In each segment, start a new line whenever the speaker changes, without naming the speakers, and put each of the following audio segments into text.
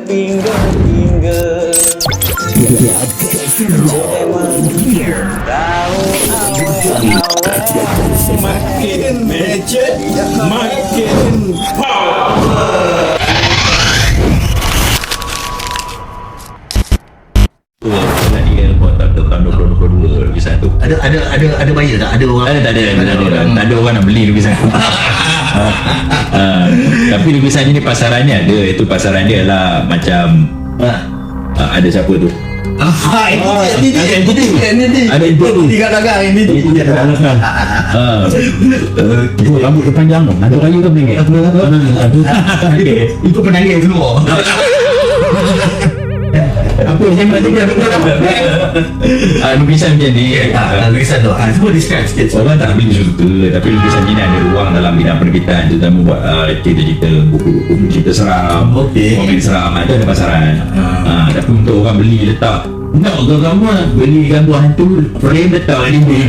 terpinggul-pinggul. Memang tahu awal-awal
Makin magic, makin power.
Tadi kan buat tahun 2022 lukisan tu.
Ada buyer tak? Ada orang?
Tak ada orang nak beli lukisan tu. Tapi lukisan ni pasarannya ada. Itu pasaran dia lah macam ada siapa tu?
Ini
Ada input tu.
tiga dagang ini.
Rambut tu panjang tu. Ada raya ke penangis?
Itu penangis keluar.
Apa yang macam ni? Lukisan macam ni.
Lukisan tu. Cuba describe sikit.
Orang tak beli suka, tapi lukisan ni ada ruang dalam bidang penerbitan, terutama buat cerita-cerita, buku-buku cerita seram, komen seram, ada pasaran. Tapi untuk orang beli letak, nak gambar beli gambar hantu, frame letak di sini.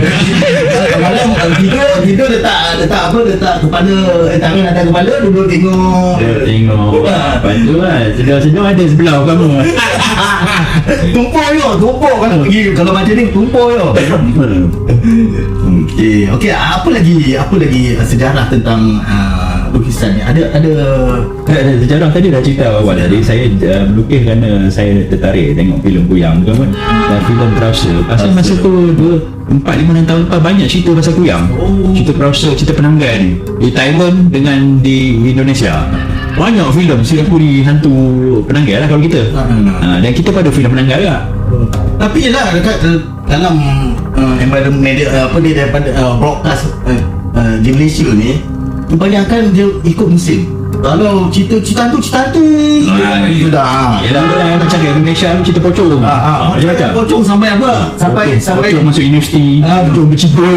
Kadang-kadang tidur letak kepala, tangan atas kepala, duduk tengok.
Tengok. Lepas tu lah, sedang ada sebelah kamu.
Tumpuk kan pergi kalau macam ni tumpuk yo. Okey, apa lagi sejarah tentang lukisan ni? Ada
Sejarah tadi dah cerita awal tadi. Saya melukis kerana saya tertarik tengok filem Kuyang tu kan, dan filem Prausa. Pasal masa tu 4-5 tahun lepas banyak cerita pasal Kuyang. Cerita Prausa, cerita penanggan di Taiwan dengan di Indonesia. Banyak filem Singapura hantu penanggal lah kalau kita. Dan kita pada filem penanggal lah.
Tapi yelah dekat dalam environment media daripada broadcast di Malaysia ni kebanyakan dia ikut musim. Kalau cerita tu sudah.
Yelah macam kat Indonesia cerita pocong. Macam
pocong sampai apa? Sampai
pocong masuk universiti, pocong bercerita.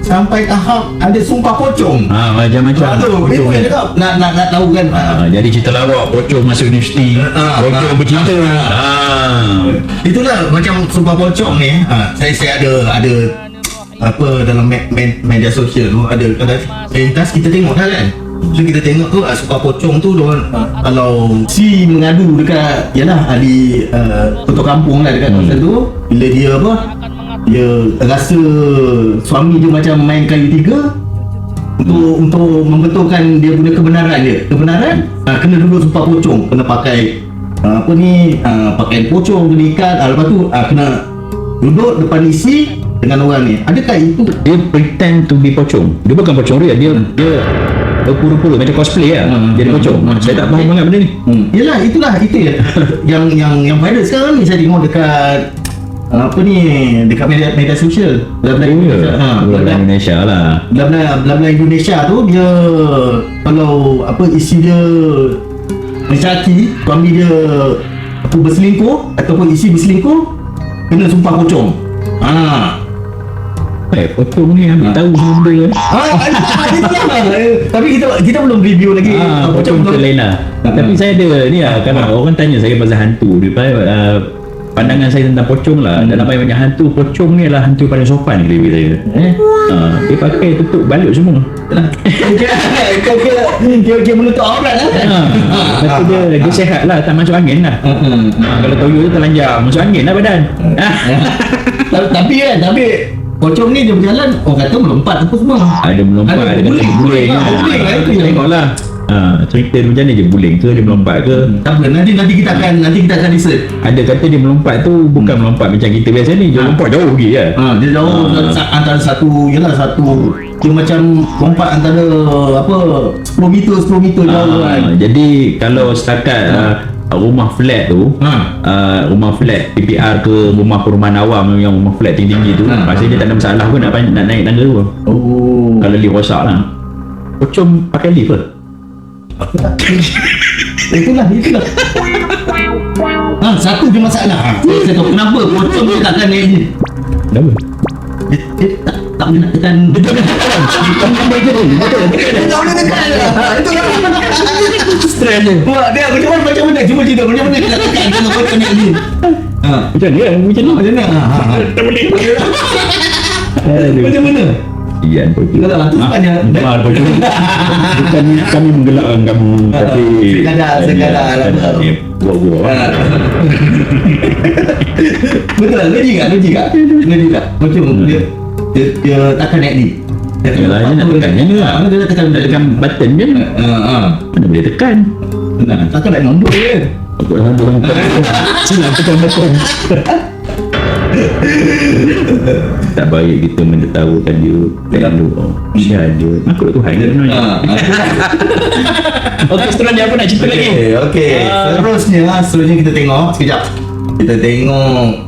Sampai tahap ada sumpah pocong.
Macam-macam.
Pocong nak tahu kan.
Jadi cerita lawak, pocong masuk universiti, pocong bercinta.
Itulah macam sumpah pocong ni. Saya ada apa dalam media sosial tu ada lintas kita tengok kan. So kita tengok tu sumpah pocong tu diorang kalau si mengadu dekat ahli ketua kampung lah dekat kawasan tu, bila dia dia rasa suami dia macam main kayu tiga untuk membetulkan dia punya kebenaran kena dulu sumpah pocong, kena pakai pakaian pocong, kena ikat, lepas tu kena duduk depan isi dengan orang ni. Adakah itu
Dia pretend to be pocong. Dia bukan pocong real. Dia berpura-pura macam cosplay lah. Jadi pocong. Saya tak faham sangat benda ni.
Yelah, itu yang viral sekarang ni. Saya tengok dekat dekat media sosial.
Bla-bla Indonesia lah.
Bla-bla Indonesia tu dia kalau isi dia mencaki suami dia berselingkuh ataupun isi berselingkuh, kena sumpah pocong.
Pocong ni ambil tahu semua benda
Tapi kita belum review lagi.
pocong tu lain lah. Tapi saya ada ni lah, kalau orang tanya saya pasal hantu, pandangan saya tentang pocong lah. Dalam banyak hantu, pocong ni adalah hantu paling sopan dia bagi saya. Dia pakai tutup balut semua.
Kira menutup aurat lah.
Lepas tu dia sihat lah, tak masuk angin lah. Kalau toyo tu terlanjang, masuk angin lah badan.
Tapi pocong ni dia berjalan, orang kata melompat apa semua.
Ada melompat, ada kata buling. Tengoklah. Cerita dia macam ni je, buling ke dia melompat ke.
Tak apa, nanti kita akan research.
Ada kata dia melompat tu bukan melompat macam kita biasa ni, dia lompat jauh pergi je.
Dia jauh antara satu dia macam lompat antara 10 meter jauh kan.
Jadi kalau setakat rumah flat tu, rumah flat PPR ke rumah perumahan awam yang rumah flat tinggi-tinggi tu, pasti dia tak ada masalah pun nak naik tangga tu. Kalau lift rosak lah. Pocong pakai lift ke?
Itulah. Satu je masalah. Saya tahu kenapa pocong dia takkan naik ni.
Kenapa?
Dia tak boleh nak tekan. Betul. Stres je. Dia macam mana? Cuba cerita macam mana dia nak tekan kalau pocong naik ni.
Macam ni?
Tak boleh. Macam mana?
Ian pocong.
Betul lah, tu sebabnya.
Mahal pocong. Bukan kami menggelakkan kamu, tapi
sekadar
buat-buat.
Betul lah, logik tak? Macam dia takkan naik ni.
Yalah, dia nak tekan je lah. Dia nak tekan button je. Mana boleh tekan?
Takkan nak nombor je.
Aku dah nombor. Senang tekan button. Tak baik kita menetawakan dia. Lalu, siapa dia? Aku dah Tuhan dia sebenarnya. Okey, seterusnya apa nak cerita lagi?
Okey. Seterusnya kita tengok sekejap. Kita tengok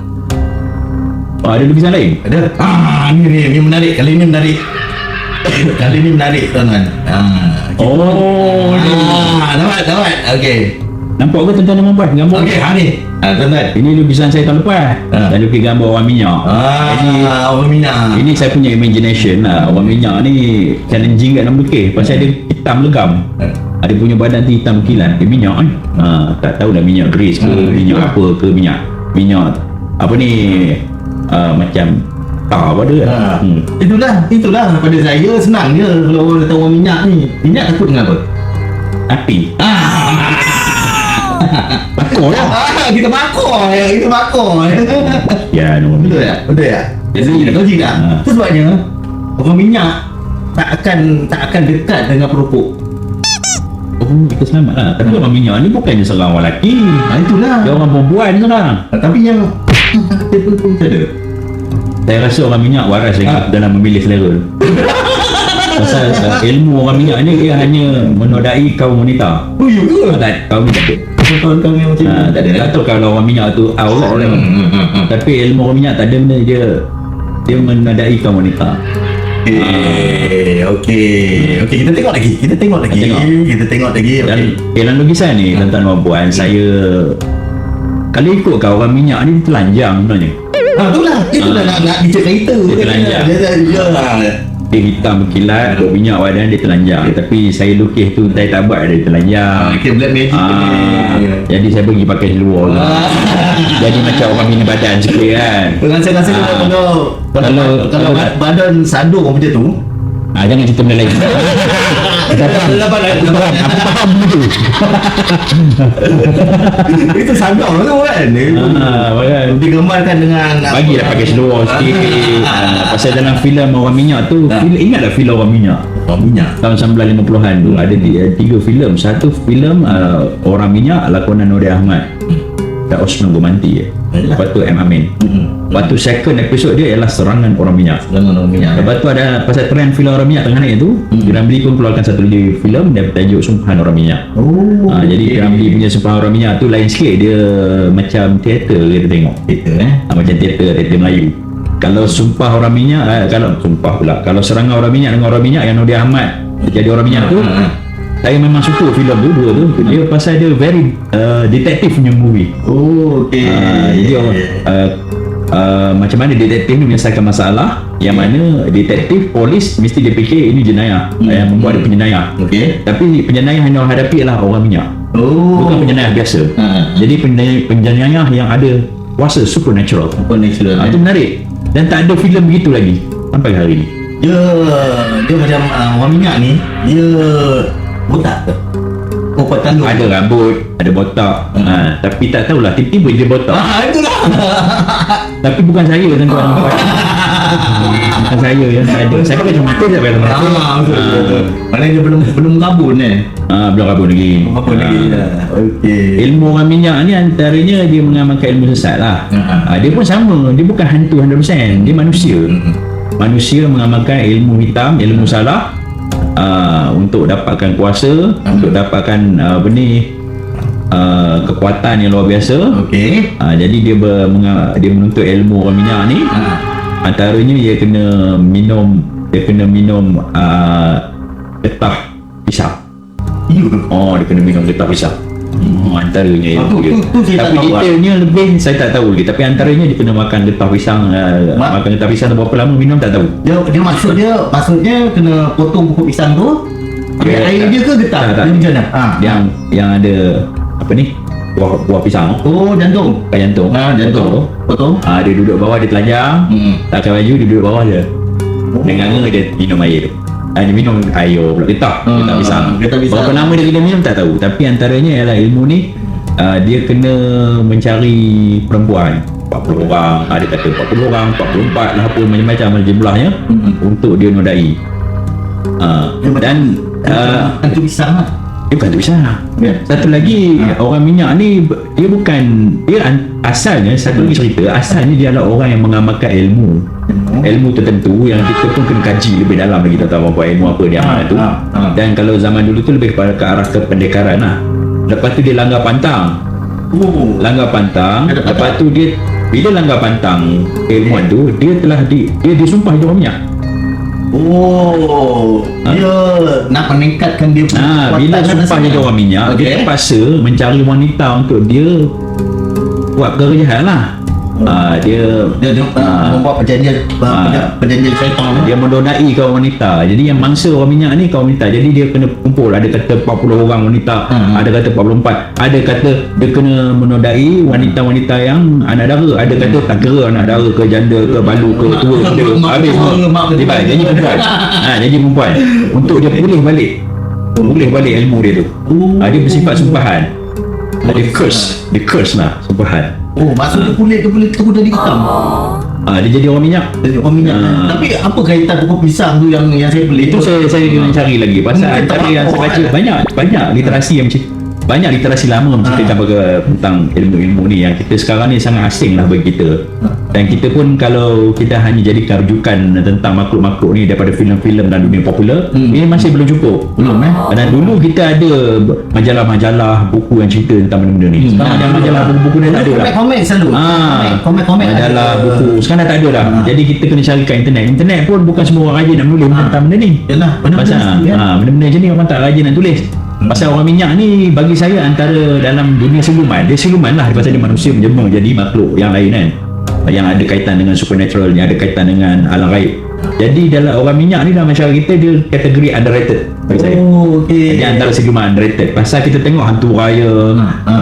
Ada lukisan lain?
ada. Ni menarik. Kali ni menarik. Tuan-tuan. Dapat. Okey.
Nampak ke tuan-tuan dan puan gambar?
Okey, ni. Tuan-tuan.
Ini lukisan saya tahun lepas. Saya lukis gambar orang minyak.
Orang minyak.
Ini saya punya imagination lah. Orang minyak ni challenging kat dalam lukis. Pasal dia hitam legam. Ada punya badan tu hitam kilat. Dia minyak kan. Tak tahu dah minyak grease ke, minyak apa ke, minyak apa ni, macam tar apa dia.
Itulah pada saya senang je kalau orang tahu orang minyak ni. Minyak takut dengan apa?
Api. Bakar lah.
Kita bakar.
Ya, no.
Betul tak? Jadi logik tak? Itu sebabnya orang minyak tak akan dekat dengan perokok.
Kita selamat lah. Tapi orang minyak ni bukannya serang orang lelaki.
Itulah.
Dia orang perempuan serang.
Tapi yang itu macam ada.
Saya rasa orang minyak waras lagi dalam memilih selera. Pasal ilmu orang minyak ni dia hanya menodai kaum wanita.
Oh ya ke?
Tak, kaum ni tak ada.
Kawan-kawan yang macam ni.
Tak ada. Tak tahu kalau orang minyak tu awal kan. Tapi ilmu orang minyak tak ada benda dia menodai kaum wanita.
Okey, kita tengok lagi. Kita tengok lagi.
Dan dalam lukisan ni tuan-tuan dan puan, saya kalau ikut kau orang minyak ni telanjang sebenarnya.
Itulah nak cerita.
Dia telanjang. Dia hitam berkilat, minyak badan dia telanjang. Tapi saya lukis tu saya tak buat dia telanjang.
Okay, black magic.
Jadi saya pergi pakai seluar tu. Jadi macam orang bina badan sikit kan.
Rasa kalau badan sandung macam tu,
jangan cerita benda lain. Aku faham tu.
itu sandung tu kan. Digambarkan dengan
Bagilah pakai seluar sikit. Pasal dalam filem orang minyak tu, ingatlah filem orang minyak tahun 1950-an tu ada 3 filem. Satu filem orang minyak lakonan Nordin Ahmad dan Osman Gomanti. Lepas tu M. Amin. Lepas tu second episode dia ialah serangan orang minyak. Lepas tu ada pasal trend filem orang minyak tengah naik tu, Piramli pun keluarkan satu lagi filem dia bertajuk Sumpahan Orang Minyak. Jadi Piramli punya Sumpahan Orang Minyak tu lain sikit, dia macam teater kita tengok. Macam teater Melayu. Kalau Sumpah Orang Minyak, kalau Serangan Orang Minyak dengan Orang Minyak yang Nordin Ahmad jadi orang minyak tu, saya memang suka filem tu dua tu. Dia pasal dia very detektif punya movie. Jadi macam mana detektif ni menyelesaikan masalah, yang mana detektif polis mesti dia fikir ini jenayah, yang membuat dia penjenayah. Tapi penjenayah yang dia hadapi ialah orang minyak. Bukan penjenayah biasa. Jadi penjenayah yang ada kuasa supernatural. Itu menarik. Dan tak ada filem begitu lagi sampai hari ni.
Dia macam orang minyak ni, dia botak ke?
Ada rambut, ada botak. Tapi tak tahulah, tiba-tiba dia botak.
Itulah.
Tapi bukan saya tuan-tuan. Bukan saya yang ada. Saya pakai kacamata saya pakai kacamata.
Mana dia belum kabun
Belum kabun lagi. Ilmu orang minyak ni antaranya dia mengamalkan ilmu sesat lah. Dia pun sama, dia bukan hantu 100%, dia manusia. Manusia mengamalkan ilmu hitam, ilmu salah, untuk dapatkan kuasa, untuk dapatkan kekuatan yang luar biasa. Jadi dia menuntut ilmu orang minyak ni. Antaranya dia kena minum getah pisang. Dia kena minum getah pisang. Antaranya tapi detailnya lebih saya tak tahu lagi. Tapi antaranya dia kena makan getah pisang. Makan getah pisang tu berapa lama minum tak tahu.
Dia maksudnya kena potong pokok pisang tu, air dia ke getah?
Yang ada apa ni, buah pisang.
Jantung.
Jantung.
Potong.
Dia duduk bawah, dia telanjang. Tak pakai baju, dia duduk bawah je. Dengan dia minum air tu. Dia minum air pula getah, getah pisang.
Getah pisang.
Berapa lama dia kena minum tak tahu. Tapi antaranya ialah ilmu ni dia kena mencari perempuan 40 orang, ada kata 40 orang, 44 lah, apa macam-macam jumlahnya untuk dia nodai. Dan
Hantu pisang lah.
dia bukan tu bisa. Satu lagi orang minyak ni dia bukan asalnya, satu lagi cerita, asalnya dia adalah orang yang mengamalkan ilmu tertentu yang kita pun kena kaji lebih dalam lagi, tak tahu apa ilmu apa dia amal tu. Dan kalau zaman dulu tu lebih kepada ke arah kependekaran lah. Lepas tu dia langgar pantang. Langgar pantang. Lepas tu dia bila langgar pantang ilmuan tu, dia telah dia sumpah jadi orang minyak.
Dia nak meningkatkan dia
bila sumpah jadi orang minyak, dia terpaksa mencari wanita untuk dia buat perkara jahat lah. Dia
membuat perjanjian perjanjian syaitan.
dia mendonai kaum wanita. Jadi yang mangsa orang minyak ni kaum wanita. Jadi dia kena kumpul, ada kata 40 orang wanita, ada kata 44, ada kata dia kena menodai wanita-wanita yang anak dara, ada kata tak kira anak dara ke janda ke balu ke tua ke habis semua dia jadi perempuan. Jadi perempuan untuk dia pulih balik ilmu dia tu. Dia bersifat sumpahan. Dia curse lah sumpahan.
Maksud dia kulit tu jadi hitam.
Dia jadi orang minyak.
Tapi apa kaitan pokok pisang tu yang saya beli?
Itu saya kena cari lagi pasal antara yang saya baca banyak literasi yang banyak literasi lama menceritakan tentang ilmu-ilmu ni yang kita sekarang ni sangat asing lah bagi kita. Dan kita pun kalau kita hanya jadikan rujukan tentang makhluk-makhluk ni daripada filem-filem dan dunia popular, ini masih belum cukup. Dan dulu kita ada majalah-majalah, buku yang cerita tentang benda-benda ni. Sekarang ada majalah, buku-buku ni tak ada dah.
Komik selalu. Komik
Majalah, buku sekarang dah tak ada dah. Jadi kita kena cari kat internet pun bukan semua orang rajin nak menulis tentang benda ni.
Yalah,
benda-benda macam ni orang tak rajin nak tulis. Pasal orang minyak ni bagi saya antara dalam dunia siluman, dia siluman lah pasal dia manusia menjelma jadi makhluk yang lain kan, yang ada kaitan dengan supernatural, yang ada kaitan dengan alam gaib. Jadi dalam orang minyak ni dalam masyarakat kita dia kategori underrated bagi saya. Jadi antara siluman underrated. Pasal kita tengok hantu raya,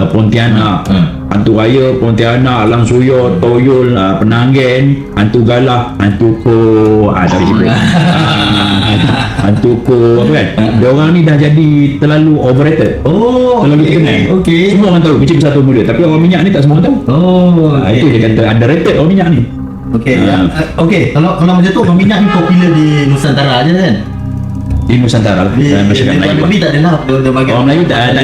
Pontianak, hantu raya, Pontianak, Alang Suyo, Toyol, Penanggen, hantu galah, hantu ko, hantu ko apa kan. Dia orang ni dah jadi terlalu overrated. Terlalu terkenal. Semua orang tahu kecil besar tua muda, tapi orang minyak ni tak semua orang tahu. Itu dia kata underrated orang minyak ni.
Kalau macam tu orang minyak ni popular di Nusantara aja kan?
Di Nusantara lah, dalam masyarakat Melayu.
Tapi tak ada lah
Orang Melayu tak ada.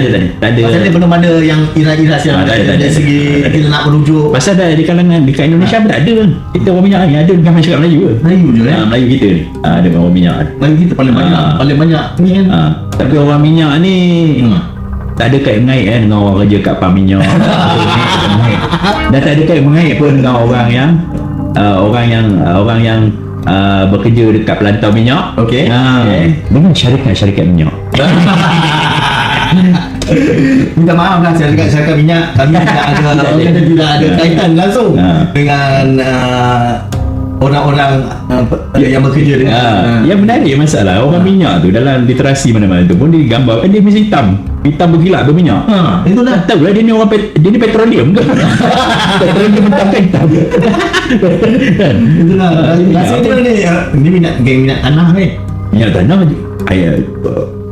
Pasal dia belum ada yang iras-iras yang dari segi kita nak merujuk.
Pasal dah di kalangan dekat Indonesia pun tak ada. Kita orang minyak ni ada dekat masyarakat Melayu ke?
Melayu je
Melayu kita ni ada orang minyak.
Melayu kita paling banyak ni kan.
Tapi orang minyak ni tak ada kait mengait kan dengan orang kerja kat pam minyak. Dan tak ada kait mengait pun dengan orang yang bekerja dekat pelantau minyak. Dengan syarikat minyak.
Minta maaf lah syarikat minyak, kami tidak ada kaitan langsung dengan orang-orang yang bekerja dengan
yang menarik masalah orang minyak tu dalam literasi mana-mana tu pun digambarkan dia mesti hitam berkilat berminyak.
Itulah.
Tahu lah dia ni orang dia ni petroleum ke? Petroleum mentahkan hitam.
Itulah. Rasanya ni minyak tanah ni.
Minyak tanah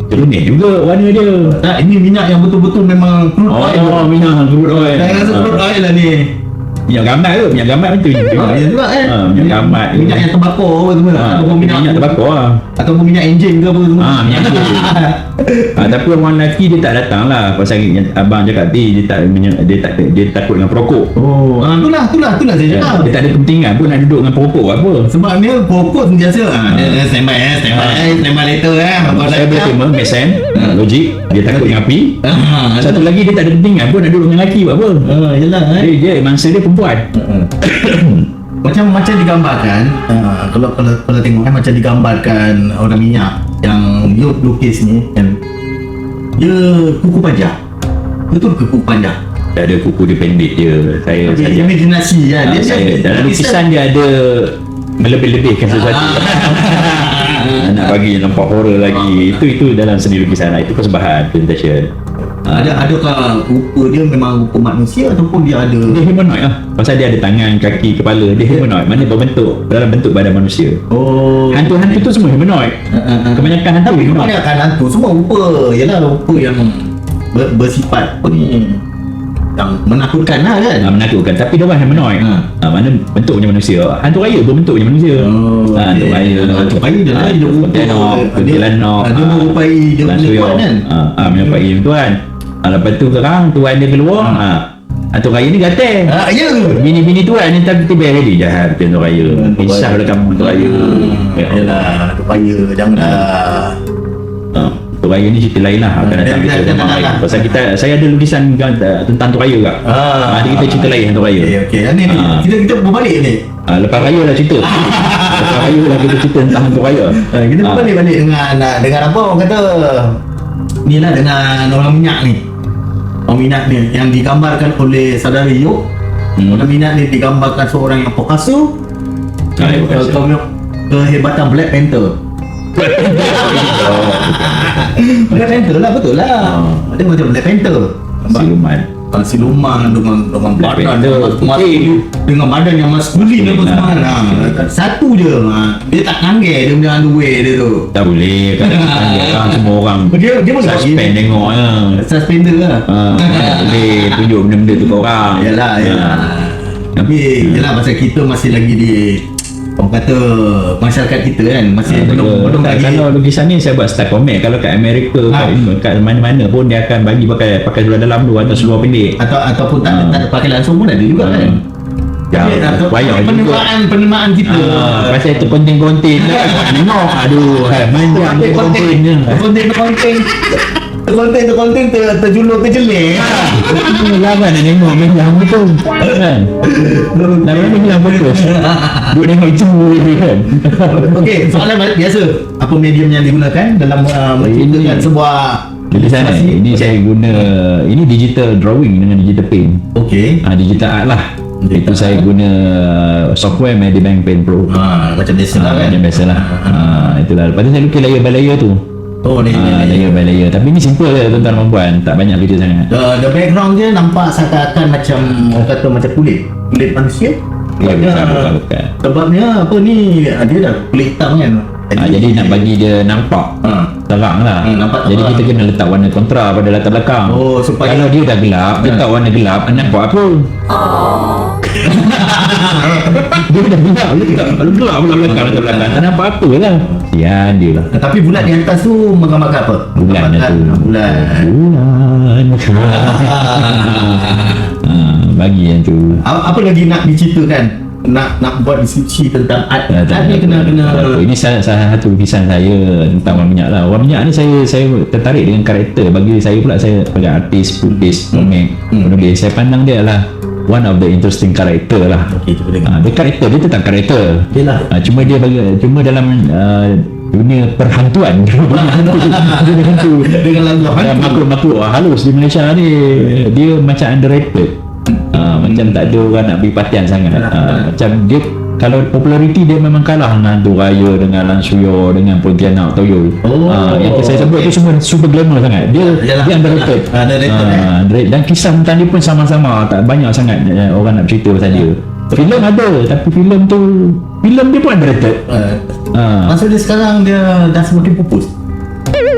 jernih juga warna dia.
Ini minyak yang betul-betul memang crude oil.
Minyak crude oil.
Saya rasa crude oil lah ni.
Minyak gamat tu, minyak gamat macam tu.
Ya juga kan.
Minyak gamat.
Minyak yang terbakar apa semua lah. Ataupun
minyak terbakar lah.
Ataupun minyak enjin ke apa semua.
Minyak enjin. Tapi orang lelaki dia tak datang lah. Pasal abang cakap dia takut dengan perokok.
Itulah saya cakap.
Dia tak ada kepentingan pun nak duduk dengan perokok apa.
Sebab dia perokok sentiasa standby later
saya boleh terima, make sense, logik. Dia takut dengan api. Satu lagi dia tak ada kepentingan pun nak duduk dengan lelaki buat apa.
Yelah
dia mangsa dia perempuan.
Macam digambarkan, kalau tengok kan macam digambarkan orang minyak yang dia lukis ni kan, dia kuku panjang. Betul kuku panjang.
Dia ada kuku dia pendek je. Saya
imaginasi kan.
Dalam lukisan dia ada melebih-lebihkan sesuatu. Nak bagi nampak horror lagi. Itu dalam seni lukisan lah. Itu persembahan presentation.
Adakah rupa dia memang rupa manusia ataupun dia ada
Dia humanoid lah. Pasal dia ada tangan, kaki, kepala. Dia humanoid. Mana berbentuk dalam bentuk badan manusia. Hantu-hantu tu semua humanoid. Kebanyakan hantu
Tapi
humanoid.
kebanyakan hantu semua rupa rupa yang bersifat apa ni, yang menakutkan lah kan.
Menakutkan. Tapi dia orang humanoid. Mana bentuknya manusia. Hantu raya pun bentuknya manusia. Hantu raya.
Hantu raya dia lah, dia rupa
Kuntilanak.
dia menyerupai dia punya tuan kan.
Menyerupai tuan. Lepas tu sekarang tuan dia keluar. Hantu raya ni gatal.
Ya.
Bini-bini tuan ni tiba-tiba jadi jahat hantu raya. Pisah dah kamu hantu raya.
Yalah, hantu raya janganlah.
Hantu raya ni cerita lain lah. Akan datang kita memang lain. Pasal saya ada lukisan tentang hantu raya kat. Nanti kita cerita lain hantu raya.
Okey. Ni kita berbalik ni.
Lepas raya lah cerita. Lepas raya lah kita cerita tentang hantu raya.
Kita berbalik dengan apa orang kata ni lah, dengan orang minyak ni. Orang minyak ni yang digambarkan oleh saudara Yop. Orang minyak ni digambarkan seorang yang perkasa. Kehebatan Black Panther. Black Panther lah, betul lah. Dia macam Black Panther. Siluman dengan
Black
badan
Panther.
dengan badan yang maskulin apa semua. Satu je. Dia tak kanggir dia punya underwear dia tu.
Tak boleh. Kadang-kadang semua orang
Dia boleh
suspend tengok je.
Suspender lah.
Tak boleh tunjuk benda-benda tu ke orang.
Yalah. Tapi yalah, pasal kita masih lagi di, orang kata, masyarakat kita kan masih belum lagi.
Kalau lukisan ni saya buat style comic. Kalau kat Amerika, kat mana-mana pun dia akan bagi pakai seluar dalam tu atau seluar pendek.
Ataupun tak ada pakai langsung pun ada juga kan. Penerimaan kita.
Pasal itu konten-konten lah. Aduh, manjang konten.
Konten terjulur ke jelek.
Lawan nak tengok memang betul kan. Lawan memang fokus. Duk tengok itu kan.
Okey, soalan biasa. Apa medium yang digunakan dalam menceritakan sebuah
tulisan ini saya guna, ini digital drawing dengan digital paint.
Okey.
Digital art lah. Itu saya guna software Medibank Paint Pro.
Macam biasa lah kan.
Macam biasa lah. Itulah. Lepas tu saya lukis layer by layer tu. Layer by layer. Tapi ni simple je tuan-tuan dan puan. Tak banyak kerja sangat.
The background dia nampak seakan-akan macam, orang kata macam kulit manusia.
Ya, bukan.
Sebabnya apa ni, dia dah kulit hitam kan.
Jadi nak bagi dia nampak terang lah.
Nampak
Jadi
terang.
kita kena letak warna kontra pada latar belakang.
Supaya
kalau dia dah gelap, letak warna gelap, nampak apa? Dia dah gelap, letak gelap pula belakang latar belakang. Tak nampak apa lah. Sian dia lah.
Tapi bulat di atas tu menggambarkan apa?
Bulan tu.
Bulan.
Bagi yang tu.
Apa lagi nak diceritakan? Nak buat diskusi tentang art. Art ni kena.
Ini salah satu lukisan saya tentang orang minyak lah. Orang minyak ni saya tertarik dengan karakter. Bagi saya pula, saya sebagai artis, pelukis, komik, penulis, saya pandang dia adalah one of the interesting character lah. Dia karakter, dia tentang karakter. Cuma dalam dunia perhantuan dengan makhluk-makhluk halus di Malaysia ni, dia macam underrated. Macam tak ada orang nak beri perhatian sangat. Macam dia, kalau populariti dia memang kalah dengan hantu raya, dengan Lansuyo, dengan Pontianak, Toyo. Yang saya sebut tu semua super glamour sangat. Dia underrated. Dan kisah tentang dia pun sama-sama, tak banyak sangat orang nak cerita pasal dia. Filem ada, tapi filem dia pun underrated.
Maksud dia sekarang dia dah semakin pupus.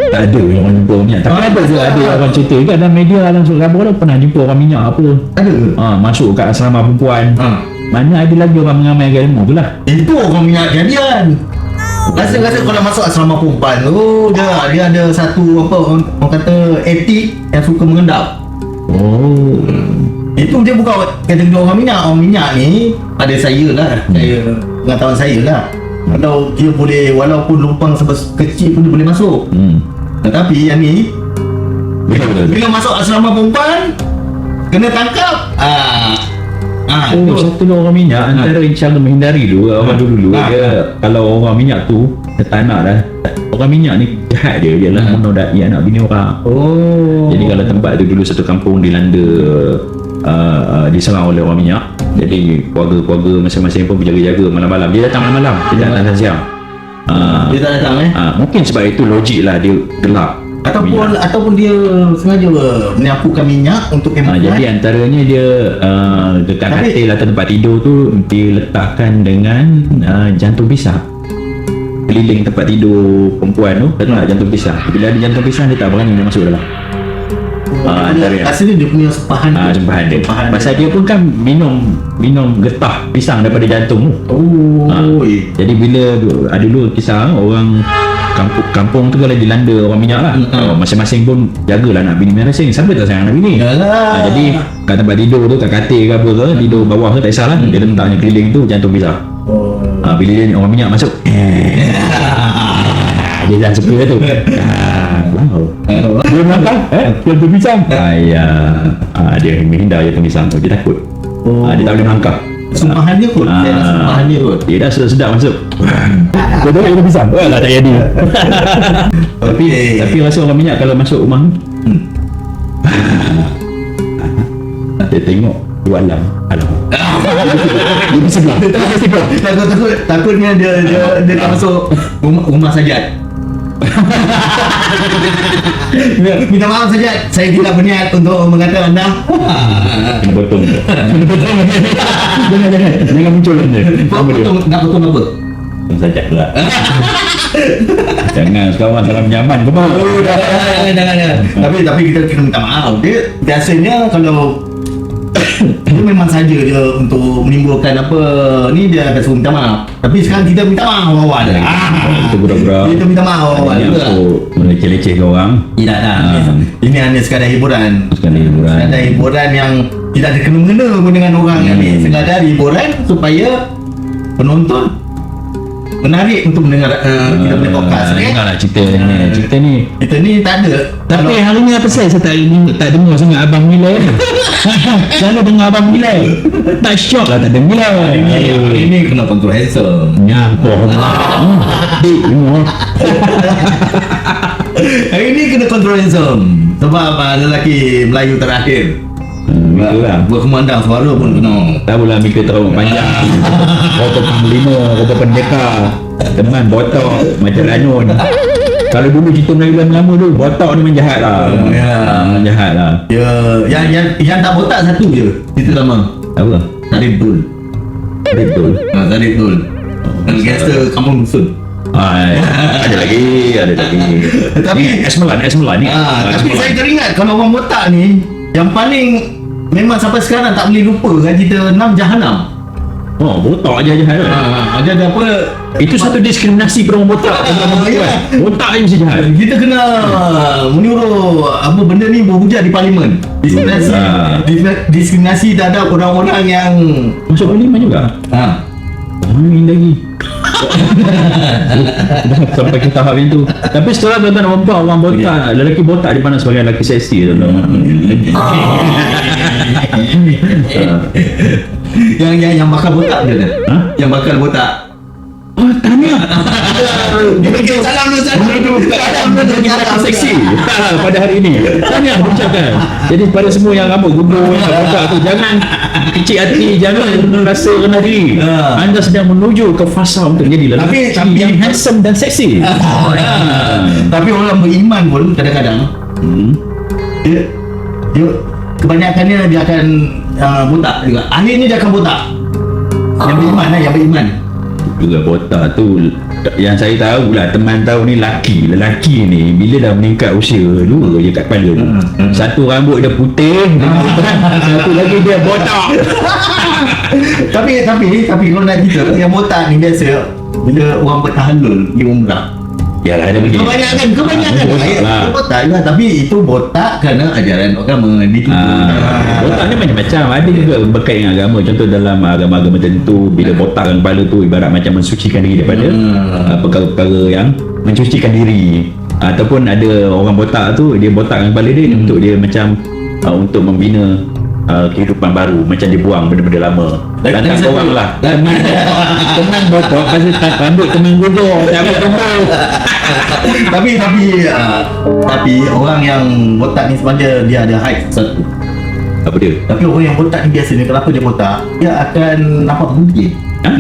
Tak ada orang jumpa minyak. Tapi ada orang cerita kan dalam media langsung khabar pernah jumpa orang minyak apa.
Ada.
Masuk kat asrama perempuan. Mana ada lagi orang mengamalkan ilmu tu lah.
Itu orang minyak jadian. Rasa kalau masuk asrama perempuan tu, dia ada satu apa orang kata etik yang suka mengendap. Itu dia bukan kategori orang minyak. Orang minyak ni pada saya lah, pengetahuan saya lah. Kalau dia boleh, walaupun lubang kecil pun dia boleh masuk. Tetapi yang ni bila masuk asrama perempuan kena tangkap.
Satu orang minyak antara cara menghindari orang dulu dia, kalau orang minyak tu tak nak dah, orang minyak ni jahat dia ialah menodai anak bini orang. Jadi kalau tempat tu dulu satu kampung dilanda diserang oleh orang minyak, jadi keluarga-keluarga masing-masing pun berjaga-jaga malam-malam. Dia datang malam-malam, dia tak datang siang.
Dia tak datang
mungkin sebab itu logik lah dia gelap.
ataupun dia sengaja menyapukan minyak untuk hemat.
Jadi antaranya dia dekat katil atau tempat tidur tu diletakkan dengan jantung pisang. Keliling tempat tidur perempuan tu letak jantung pisang. Bila ada jantung pisang dia tak berani nak masuk dalam.
Rasanya dia punya sempahan
dia. Pasal dia pun kan minum getah pisang daripada jantung tu. Jadi bila ada dulu kisah orang kampung tu kalau dilanda orang minyak lah, masing-masing pun jagalah nak bini masing-masing. Siapa tak sayang nak bini? Jadi kat tempat tidur tu, kat katil ke apa ke, tidur bawah ke tak kisahlah, dia letaknya keliling tu jantung pisang. Bila dia orang minyak masuk, dia jangan suka tu. Dia makan jantung pisang. Dia menghindar jantung pisang tu, dia takut. Dia tak boleh melangkah.
Sumpahan dia kot. Sumpahan dia kot.
Dia dah sedap masuk. Kau tahu jantung pisang? Lah tak jadi. Tapi rasa orang minyak kalau masuk rumah dia tengok dua alam. Dia di sebelah.
Takutnya dia tak masuk rumah Sajat. Minta maaf Sajat, saya tidak berniat untuk mengata anda.
Kena potong. Jangan muncul dia.
Nak potong apa?
Sajat pula. Jangan sekarang dalam nyaman ke bang?
Jangan. Tapi kita kena minta maaf. Dia biasanya kalau dia memang saja dia untuk menimbulkan apa ni, dia akan suruh minta maaf. Tapi sekarang kita minta maaf awal dah.
Kita pura-pura.
Kita minta maaf awal juga.
Meleceh-leceh ke orang.
Tidak dah. Ini hanya sekadar hiburan. Sekadar hiburan yang tidak ada kena-mengena pun dengan orang ni. Sekadar hiburan supaya penonton menarik untuk mendengar kita punya podcast.
Dengarlah cerita ni.
Kita ni tak ada.
Tapi hari ni apa saya tak dengar sangat abang nilai. Selalu dengar abang nilai. Tak syok lah tak dengar.
Hari ni kena control handsome.
Nyangkau. Dengar.
Hari ni kena control handsome. Sebab lelaki Melayu terakhir.
Itulah.
Berkumandang suara pun kena.
Tak pula mikir terlalu panjang. Rokok panglima, rokok pendekar, teman botak macam Ranun. Kalau dulu cerita Melayu lama dulu, botak ni memang jahat lah. Jahat lah.
Yang tak botak satu je. Cerita lama.
Apa?
Tarif Dul. Tarif Dul. Gangster kampung dusun.
Ada lagi. Tapi Esmelan ni.
Tapi saya teringat kalau orang botak ni yang paling memang sampai sekarang tak boleh lupa kan cerita 6 Jahanam.
Botak je jahat kan?
Ada apa?
Itu satu diskriminasi per orang botak. Botak je mesti jahat.
Kita kena menyuruh apa benda ni berhujat di parlimen. Diskriminasi terhadap orang-orang yang
masuk parlimen juga. Ini lagi. Sampai ke tahap itu. Tapi setelah tuan-tuan nampak orang botak, lelaki botak dipandang sebagai lelaki seksi tuan-tuan.
Yang bakal botak dia kan? Yang bakal botak.
Tahniah.
Salam
seksi pada hari ini. Tahniah ucapkan. Jadi pada semua yang rambut gugur, yang botak tu, jangan kecil hati, jangan rasa rendah diri. Anda sedang menuju ke fasa untuk jadi lelaki yang handsome dan seksi.
Tapi orang beriman pun kadang-kadang dia kebanyakannya dia akan botak juga. Akhirnya dia akan botak. Yang beriman
juga botak tu yang saya tahu lah, teman tahu ni lelaki ni bila dah meningkat usia dua je kat kepala tu. Satu rambut dia putih, satu lagi dia botak.
tapi kalau nak cerita yang botak ni biasa bila orang bertahalul di umrah.
Yalah ada begini.
Kebanyakan botak juga, tapi itu botak kerana ajaran agama
botak ni macam-macam. Ada juga berkait dengan agama. Contoh dalam agama-agama tertentu, bila botakkan kepala tu ibarat macam mensucikan diri daripada perkara-perkara yang mencucikan diri. Ataupun ada orang botak tu, dia botakkan kepala dia untuk dia macam untuk membina kehidupan baru, macam dia buang benda-benda lama. Lantak korang lah teman botak pasal rambut teman gugur tak apa.
Tapi orang yang botak ni sebenarnya dia ada height satu.
Apa dia?
Tapi orang yang botak ni biasanya kenapa dia botak, dia akan nampak putih.
Ha?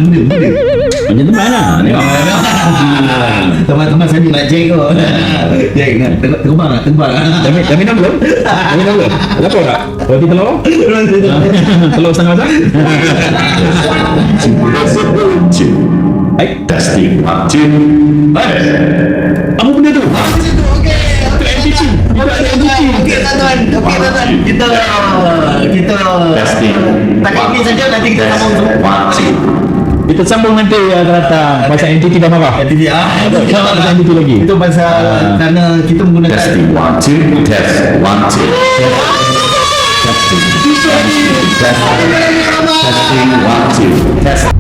Macam teman lah. Tengok.
Teman-teman saya nak Jack tu. Jack nak terbang lah, terbang.
Dah minum belum? Dah minum belum? Lapar tak? Roti telur? Telur setengah masak? Baik.
Testing 1, 2.
Apa benda tu?
Okey tuan-tuan, kita
Testing.
takat ni saja, nanti kita sambung.
Kita sambung nanti akan datang pasal entiti dah marah.
Nanti dia
Pasal entiti lagi.
itu pasal kerana kita menggunakan
Testing 1, 2. Test 1, 2. Testing 1, 2. Test.